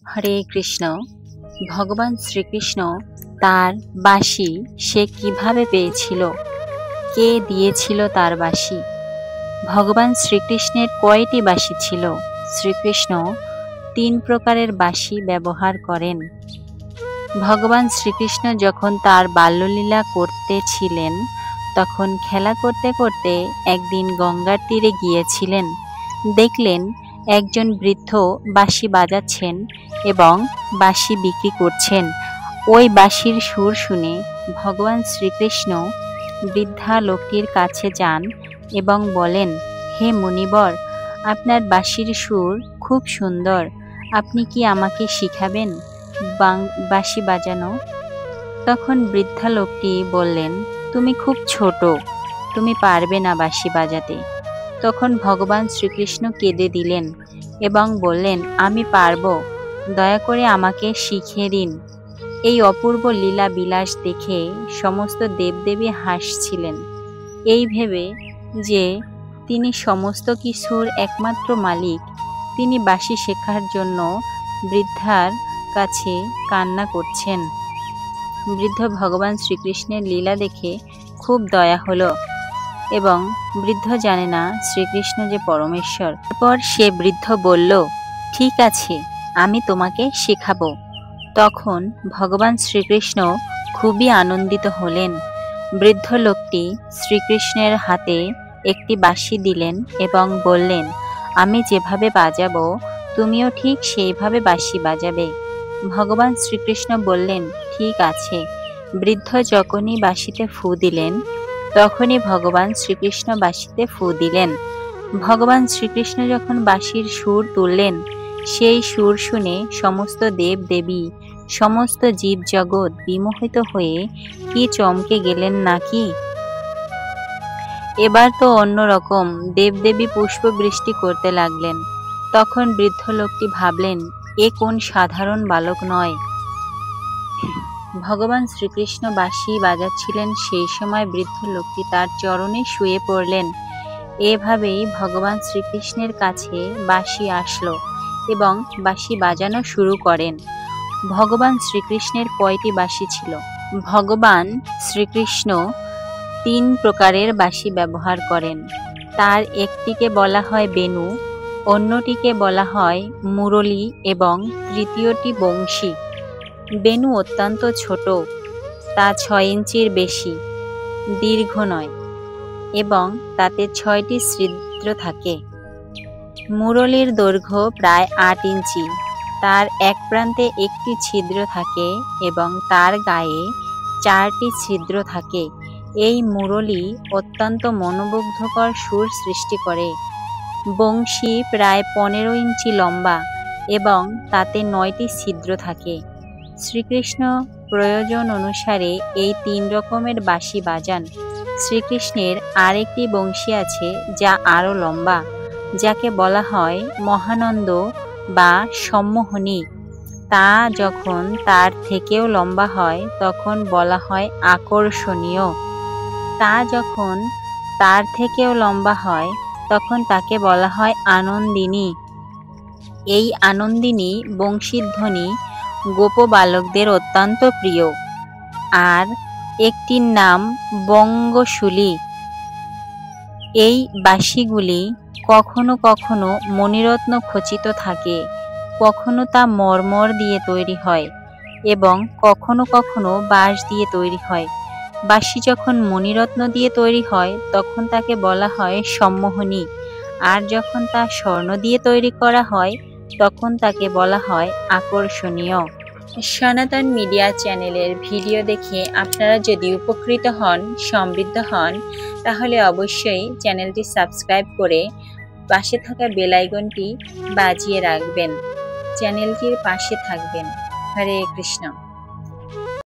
হরে কৃষ্ণ। ভগবান শ্রীকৃষ্ণ তার বাঁশি সে কিভাবে পেয়েছিল, কে দিয়েছিল তার বাঁশি? ভগবান শ্রীকৃষ্ণের কয়টি বাঁশি ছিল? শ্রীকৃষ্ণ 3 প্রকারের বাঁশি ব্যবহার করেন। ভগবান শ্রীকৃষ্ণ যখন তার বাল্যলীলা করতেছিলেন, তখন খেলা করতে করতে একদিন গঙ্গার তীরে গিয়েছিলেন। দেখলেন একজন বৃদ্ধ বাঁশি বাজাচ্ছেন এবং বাঁশি বিক্রি করছেন। ওই বাঁশির সুর শুনে ভগবান শ্রীকৃষ্ণ বৃদ্ধা লোকটির কাছে যান এবং বলেন, হে মুনিবর, আপনার বাঁশির সুর খুব সুন্দর, আপনি কি আমাকে শিখাবেন বাঁশি বাজানো? তখন বৃদ্ধা লোকটি বললেন, তুমি খুব ছোট, তুমি পারবে না বাঁশি বাজাতে। তখন ভগবান শ্রীকৃষ্ণ কেঁদে দিলেন এবং বললেন, আমি পারব, দয়া করে আমাকে শিখিয়ে দিন। এই অপূর্ব লীলা বিলাস দেখে সমস্ত দেবদেবী হাসছিলেন, এই ভেবে যে তিনি সমস্ত কিছুর একমাত্র মালিক। তিনি বাঁশি শেখার জন্য বৃদ্ধার কাছে কান্না করছেন। বৃদ্ধ ভগবান শ্রীকৃষ্ণের লীলা দেখে খুব দয়া হলো এবং বৃদ্ধ জানে না শ্রীকৃষ্ণ যে পরমেশ্বর। তারপর সে বৃদ্ধ বলল, ঠিক আছে, আমি তোমাকে শেখাবো। তখন ভগবান শ্রীকৃষ্ণ খুবই আনন্দিত হলেন। বৃদ্ধ লোকটি শ্রীকৃষ্ণের হাতে একটি বাঁশি দিলেন এবং বললেন, আমি যেভাবে বাজাবো তুমিও ঠিক সেইভাবে বাঁশি বাজাবে। ভগবান শ্রীকৃষ্ণ বললেন, ঠিক আছে। বৃদ্ধ যখনই বাঁশিতে ফু দিলেন, তখনই ভগবান শ্রীকৃষ্ণ বাঁশিতে ফু দিলেন। ভগবান শ্রীকৃষ্ণ যখন বাঁশির সুর তুললেন, সেই সুর শুনে সমস্ত দেব দেবী, সমস্ত জীব জগৎ বিমোহিত হয়ে কি চমকে গেলেন নাকি! এবার তো অন্যরকম, দেবদেবী পুষ্প বৃষ্টি করতে লাগলেন। তখন বৃদ্ধ লোকটি ভাবলেন, এ কোন সাধারণ বালক নয়। ভগবান শ্রীকৃষ্ণ বাঁশি বাজাচ্ছিলেন, সেই সময় বৃদ্ধ লোকটি তার চরণে শুয়ে পড়লেন। এভাবেই ভগবান শ্রীকৃষ্ণের কাছে বাঁশি আসলো এবং বাঁশি বাজানো শুরু করেন। ভগবান শ্রীকৃষ্ণের কয়টি বাঁশি ছিল? ভগবান শ্রীকৃষ্ণ 3 প্রকারের বাঁশি ব্যবহার করেন। তার একটিকে বলা হয় বেণু, অন্যটিকে বলা হয় মুরলী এবং তৃতীয়টি বংশী। বেণু অত্যন্ত ছোট, তা 6 ইঞ্চির বেশি, দীর্ঘ নয় এবং তাতে 6টি ছিদ্র থাকে। মুরলীর দৈর্ঘ্য প্রায় 8 ইঞ্চি, তার এক প্রান্তে একটি ছিদ্র থাকে এবং তার গায়ে 4টি ছিদ্র থাকে। এই মুরলী অত্যন্ত মনোমুগ্ধকর সুর সৃষ্টি করে। বংশী প্রায় 15 ইঞ্চি লম্বা এবং তাতে 9টি ছিদ্র থাকে। শ্রীকৃষ্ণ প্রয়োজন অনুসারে এই 3 রকমের বাঁশি বাজান। শ্রীকৃষ্ণের আরেকটি বংশী আছে যা আরও লম্বা, যাকে বলা হয় মহানন্দ বা সম্মোহনী। তা যখন তার থেকেও লম্বা হয় তখন বলা হয় আকর্ষণীয়। তা যখন তার থেকেও লম্বা হয় তখন তাকে বলা হয় আনন্দিনী। এই আনন্দিনী বংশীধ্বনি গোপ বালকদের অত্যন্ত প্রিয়। আর একটির নাম বঙ্গশূলী। এই বাঁশিগুলি কখনো কখনো মণিরত্ন খচিত থাকে, কখনো তা মরমর দিয়ে তৈরি হয় এবং কখনো কখনো বাঁশ দিয়ে তৈরি হয়। বাঁশি যখন মণিরত্ন দিয়ে তৈরি হয় তখন তাকে বলা হয় সম্মোহনী, আর যখন তা স্বর্ণ দিয়ে তৈরি করা হয় তখন তাকে বলা হয় আকর্ষণীয়। সনাতন মিডিয়া চ্যানেলের ভিডিও দেখে আপনারা যদি উপকৃত হন, সমৃদ্ধ হন, তাহলে অবশ্যই চ্যানেলটি সাবস্ক্রাইব করে পাশে থাকা বেল আইকনটি বাজিয়ে রাখবেন। চ্যানেলটির পাশে থাকবেন। হরে কৃষ্ণ।